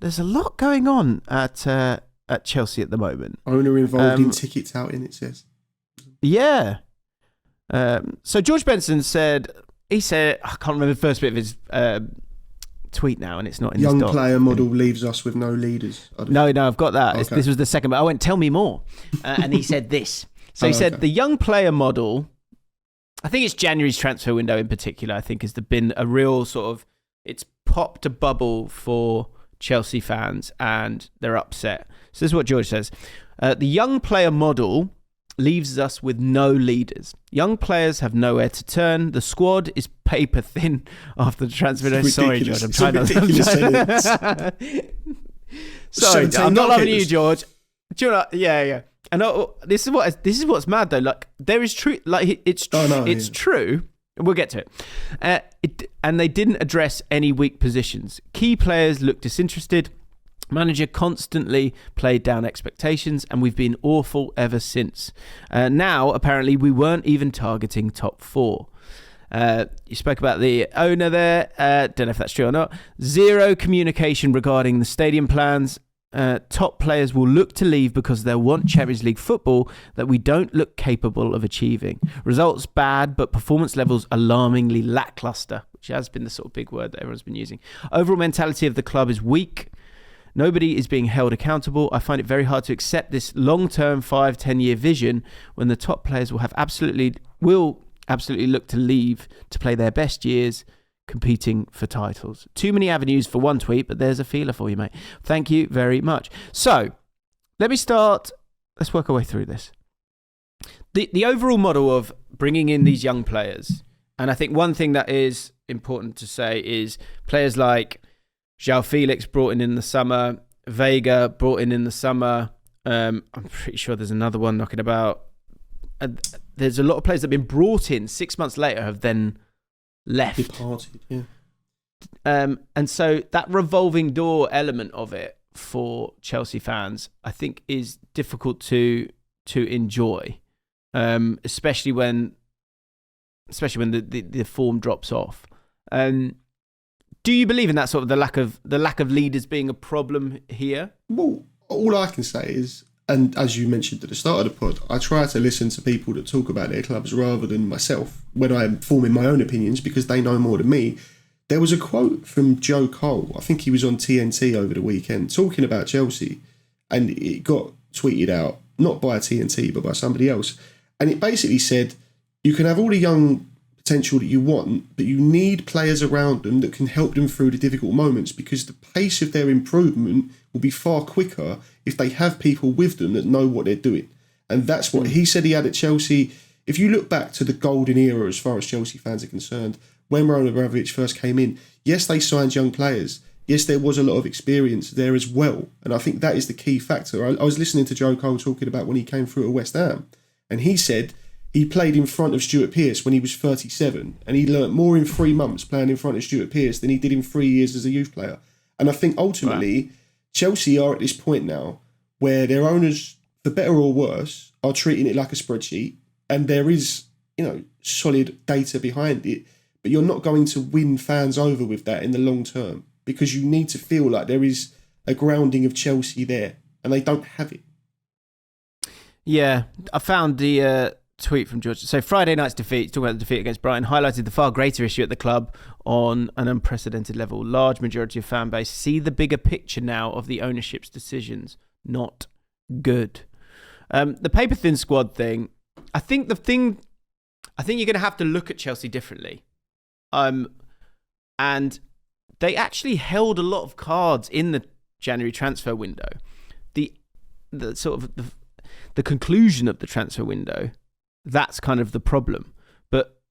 there's a lot going on at Chelsea at the moment. Owner involved in tickets out in, it says. Yeah. So George Benson said, I can't remember the first bit of his tweet now, and it's not in Young this doc. player model leaves us with no leaders. No, I've got that. Okay. This was the second, but I went, tell me more. And he said this. So he said, the young player model, I think it's January's transfer window in particular, I think has been a real sort of, it's popped a bubble for Chelsea fans and they're upset. So this is what George says. The young player model leaves us with no leaders. Young players have nowhere to turn. The squad is paper thin after the transfer window. Sorry, George, I'm trying to... Sorry, I'm not loving you, George. Do you know? Yeah. And this is what's mad though. Like there is truth. Like it's true. We'll get to it. And they didn't address any weak positions. Key players looked disinterested. Manager constantly played down expectations, and we've been awful ever since. Now, apparently, we weren't even targeting top 4. You spoke about the owner there. Don't know if that's true or not. Zero communication regarding the stadium plans. Top players will look to leave because they'll want Champions League football that we don't look capable of achieving. Results bad, but performance levels alarmingly lackluster, which has been the sort of big word that everyone's been using. Overall mentality of the club is weak. Nobody is being held accountable. I find it very hard to accept this long-term 5-10 year vision when the top players will absolutely look to leave to play their best years competing for titles. Too many avenues for one tweet, but there's a feeler for you, mate. Thank you very much. So, let's work our way through this. The overall model of bringing in these young players, and I think one thing that is important to say is players like João Felix brought in the summer, Vega brought in the summer. I'm pretty sure there's another one knocking about. There's a lot of players that have been brought in 6 months later have then left. Departed, yeah. And so that revolving door element of it for Chelsea fans, I think, is difficult to enjoy, especially when the form drops off. Do you believe in that sort of the lack of leaders being a problem here? Well, all I can say is, and as you mentioned at the start of the pod, I try to listen to people that talk about their clubs rather than myself when I'm forming my own opinions because they know more than me. There was a quote from Joe Cole, I think he was on TNT over the weekend, talking about Chelsea, and it got tweeted out, not by TNT, but by somebody else. And it basically said, you can have all the young potential that you want, but you need players around them that can help them through the difficult moments because the pace of their improvement will be far quicker if they have people with them that know what they're doing. And that's what he said he had at Chelsea. If you look back to the golden era as far as Chelsea fans are concerned, when Roman Abramovich first came in, yes, they signed young players. Yes, there was a lot of experience there as well. And I think that is the key factor. I was listening to Joe Cole talking about when he came through at West Ham, and he said he played in front of Stuart Pearce when he was 37, and he learnt more in 3 months playing in front of Stuart Pearce than he did in 3 years as a youth player. And I think ultimately, Chelsea are at this point now where their owners, for better or worse, are treating it like a spreadsheet, and there is, solid data behind it, but you're not going to win fans over with that in the long term because you need to feel like there is a grounding of Chelsea there, and they don't have it. Yeah, I found the tweet from George. So Friday night's defeat, talking about the defeat against Brighton, highlighted the far greater issue at the club on an unprecedented level. Large majority of fan base see the bigger picture now of the ownership's decisions. Not good. The paper thin squad thing, I think you're going to have to look at Chelsea differently. And they actually held a lot of cards in the January transfer window. The sort of the conclusion of the transfer window, that's kind of the problem. But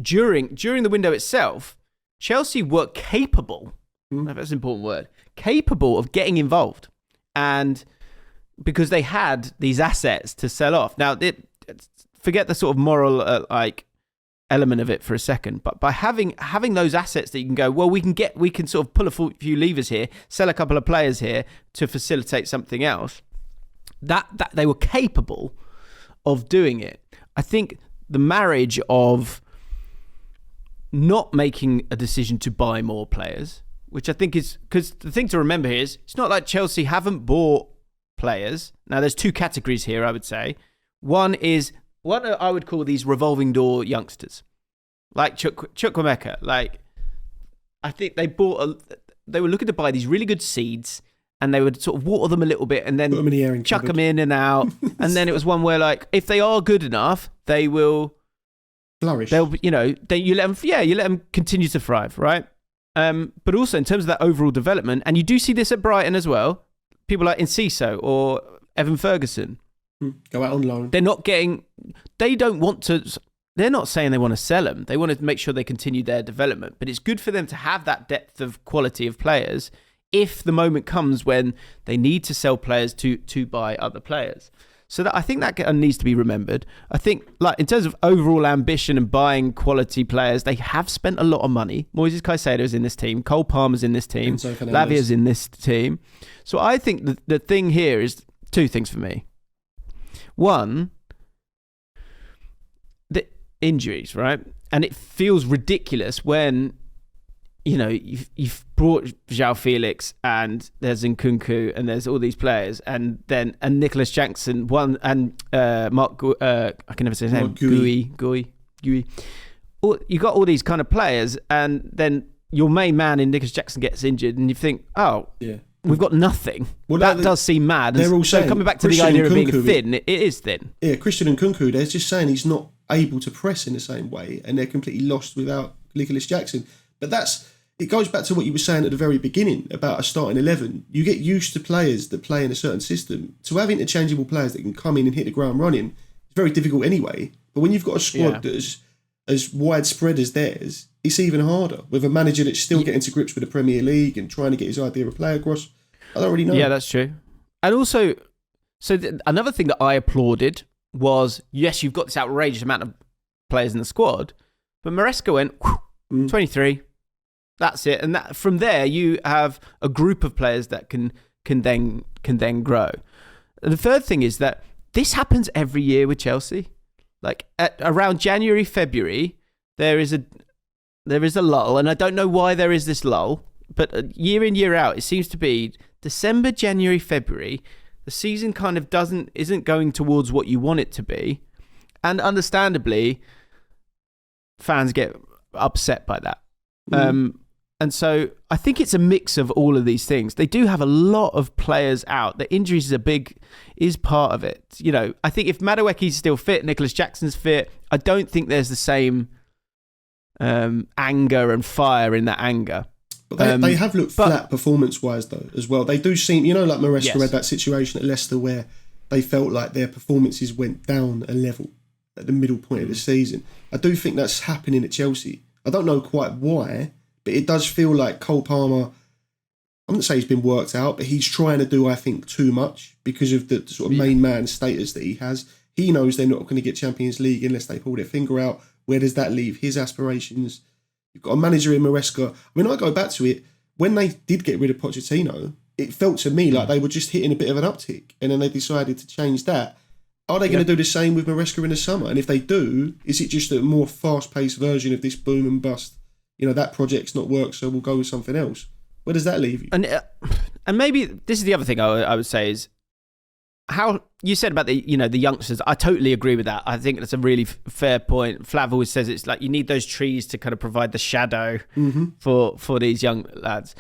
during the window itself, Chelsea were capable, that's an important word, capable of getting involved. And because they had these assets to sell off. Now, forget the sort of moral element of it for a second, but by having those assets that you can go, well, we can sort of pull a few levers here, sell a couple of players here to facilitate something else. That they were capable of doing it. I think the marriage of not making a decision to buy more players, which I think is, because the thing to remember here is it's not like Chelsea haven't bought players. Now, there's two categories here, I would say. One I would call these revolving door youngsters, like JaackMaate. Like, I think they were looking to buy these really good seeds, and they would sort of water them a little bit and then put them in the air and chuck them in and out. And then it was one where, like, if they are good enough, they will flourish. You let them continue to thrive, right? But also in terms of that overall development, and you do see this at Brighton as well. People like Enciso or Evan Ferguson go out on loan. They're not saying they want to sell them. They want to make sure they continue their development. But it's good for them to have that depth of quality of players if the moment comes when they need to sell players to buy other players. So I think that needs to be remembered. I think, like, in terms of overall ambition and buying quality players, they have spent a lot of money. Moises Caicedo's in this team. Cole Palmer's in this team. Lavia's in this team. So I think the thing here is two things for me. One, the injuries, right? And it feels ridiculous when, you've brought João Felix and there's Nkunku and there's all these players and Nicholas Jackson, Mark, I can never say his name, Gui. You got all these kind of players, and then your main man in Nicholas Jackson gets injured, and you think, we've got nothing. Well, that does seem mad. They're all saying, coming back to the idea of being thin, it is thin. Yeah, Christian Nkunku, they're just saying he's not able to press in the same way, and they're completely lost without Nicholas Jackson. But it goes back to what you were saying at the very beginning about a starting 11. You get used to players that play in a certain system. To have interchangeable players that can come in and hit the ground running, it's very difficult anyway. But when you've got a squad that's as widespread as theirs, it's even harder. With a manager that's still getting to grips with the Premier League and trying to get his idea of play across, I don't really know. Yeah, that's true. And also, another thing that I applauded was, yes, you've got this outrageous amount of players in the squad, but Maresca went 23. That's it, and from there you have a group of players that can then grow. And the third thing is that this happens every year with Chelsea. Like around January, February, there is a lull, and I don't know why there is this lull, but year in, year out, it seems to be December, January, February. The season kind of isn't going towards what you want it to be, and understandably, fans get upset by that. And so I think it's a mix of all of these things. They do have a lot of players out. The injuries is part of it. I think if Madueke's still fit, Nicholas Jackson's fit, I don't think there's the same anger and fire in that anger. But they have looked flat performance-wise, though, as well. They do seem, like Maresca had that situation at Leicester where they felt like their performances went down a level at the middle point of the season. I do think that's happening at Chelsea. I don't know quite why, but it does feel like Cole Palmer, I'm not saying he's been worked out, but he's trying to do, I think, too much because of the sort of main man status that he has. He knows they're not going to get Champions League unless they pull their finger out. Where does that leave his aspirations? You've got a manager in Maresca. I mean, I go back to it. When they did get rid of Pochettino, it felt to me like they were just hitting a bit of an uptick, and then they decided to change that. Are they going to do the same with Maresca in the summer? And if they do, is it just a more fast-paced version of this boom and bust? That project's not worked, so we'll go with something else. Where does that leave you? And maybe this is the other thing I would say is how you said about the youngsters. I totally agree with that. I think that's a really fair point. Flav always says it's like you need those trees to kind of provide the shadow for these young lads.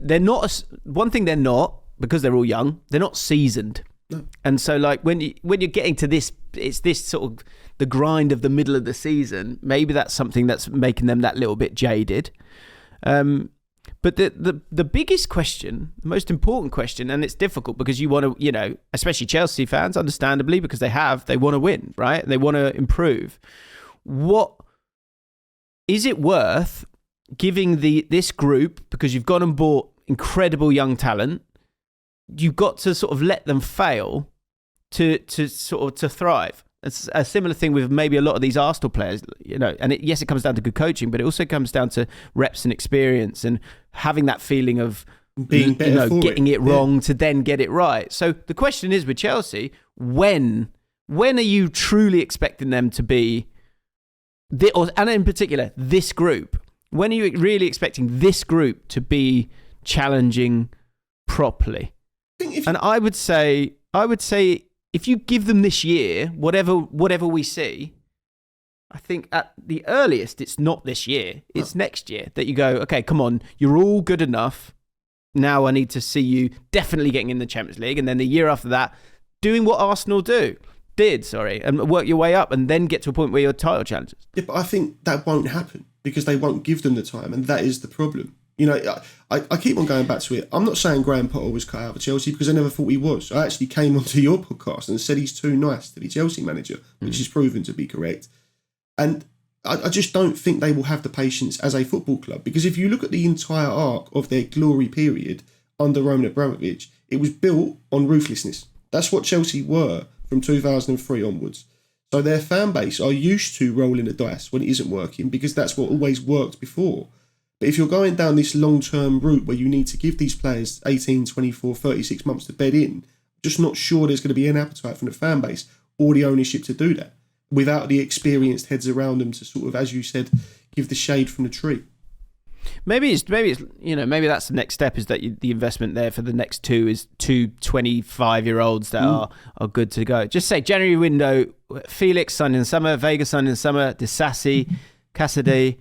They're not one thing. They're not, because they're all young. They're not seasoned. No. And so, like when you're getting to this, it's this sort of the grind of the middle of the season. Maybe that's something that's making them that little bit jaded. But the biggest question, the most important question, and it's difficult because you want to, especially Chelsea fans, understandably, because they want to win, right? They want to improve. What is it worth giving this group, because you've gone and bought incredible young talent, you've got to sort of let them fail to thrive. It's a similar thing with maybe a lot of these Arsenal players, and it comes down to good coaching, but it also comes down to reps and experience and having that feeling of being better getting it wrong to then get it right. So the question is with Chelsea, when are you truly expecting them to be, and in particular, this group? When are you really expecting this group to be challenging properly? And I would say if you give them this year, whatever we see, I think at the earliest it's not this year, it's next year that you go, okay, come on, you're all good enough. Now I need to see you definitely getting in the Champions League, and then the year after that, doing what Arsenal did, and work your way up, and then get to a point where you're title challengers. Yeah, but I think that won't happen because they won't give them the time, and that is the problem. You know, I keep on going back to it. I'm not saying Graham Potter was cut out for Chelsea because I never thought he was. I actually came onto your podcast and said he's too nice to be Chelsea manager, which is proven to be correct. And I just don't think they will have the patience as a football club, because if you look at the entire arc of their glory period under Roman Abramovich, it was built on ruthlessness. That's what Chelsea were from 2003 onwards. So their fan base are used to rolling the dice when it isn't working because that's what always worked before. But if you're going down this long-term route where you need to give these players 18, 24, 36 months to bed in, I'm just not sure there's going to be an appetite from the fan base or the ownership to do that, without the experienced heads around them to sort of, as you said, give the shade from the tree. Maybe that's the next step, is that the investment there for the next two is 25-year-olds that are good to go. Just say January window, Felix signed in the summer, Vega signed in the summer, Disasi, Cassidy,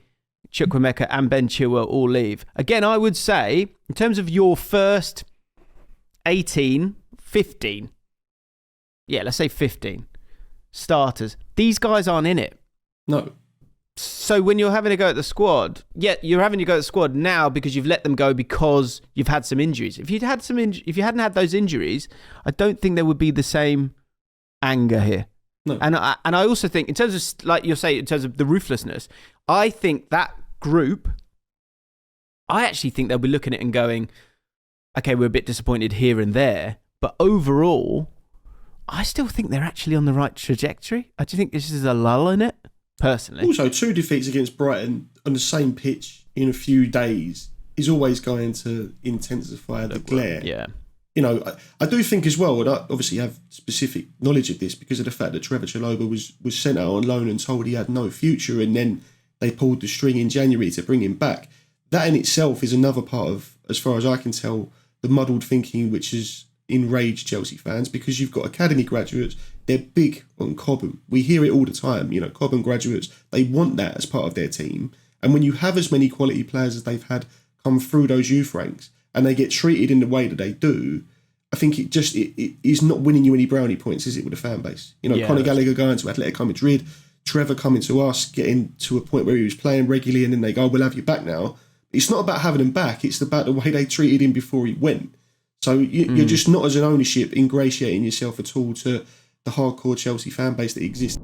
Chukwuemeka and Ben Chilwell all leave. Again, I would say, in terms of your first 18, 15, let's say 15 starters, these guys aren't in it. No. So when you're having to go at the squad, you're having to go at the squad now because you've let them go because you've had some injuries. If you hadn't had those injuries, I don't think there would be the same anger here. No. And I also think, in terms of, like you're saying, in terms of the ruthlessness, I think that group, I actually think they'll be looking at it and going, okay, we're a bit disappointed here and there, but overall, I still think they're actually on the right trajectory. I do think this is a lull in it, personally. Also, 2 defeats against Brighton on the same pitch in a few days is always going to intensify the glare. Yeah. You know, I do think as well, and I obviously have specific knowledge of this because of the fact that Trevor Chalobah was sent out on loan and told he had no future, and then they pulled the string in January to bring him back. That in itself is another part of, as far as I can tell, the muddled thinking which has enraged Chelsea fans, because you've got academy graduates, they're big on Cobham. We hear it all the time, you know, Cobham graduates, they want that as part of their team. And when you have as many quality players as they've had come through those youth ranks, and they get treated in the way that they do, I think it is not winning you any brownie points, is it, with the fan base? You know, Conor Gallagher going to Atletico Madrid, Trevor coming to us, getting to a point where he was playing regularly, and then they go, we'll have you back now. It's not about having him back, it's about the way they treated him before he went. So you're just not, as an ownership, ingratiating yourself at all to the hardcore Chelsea fan base that exists.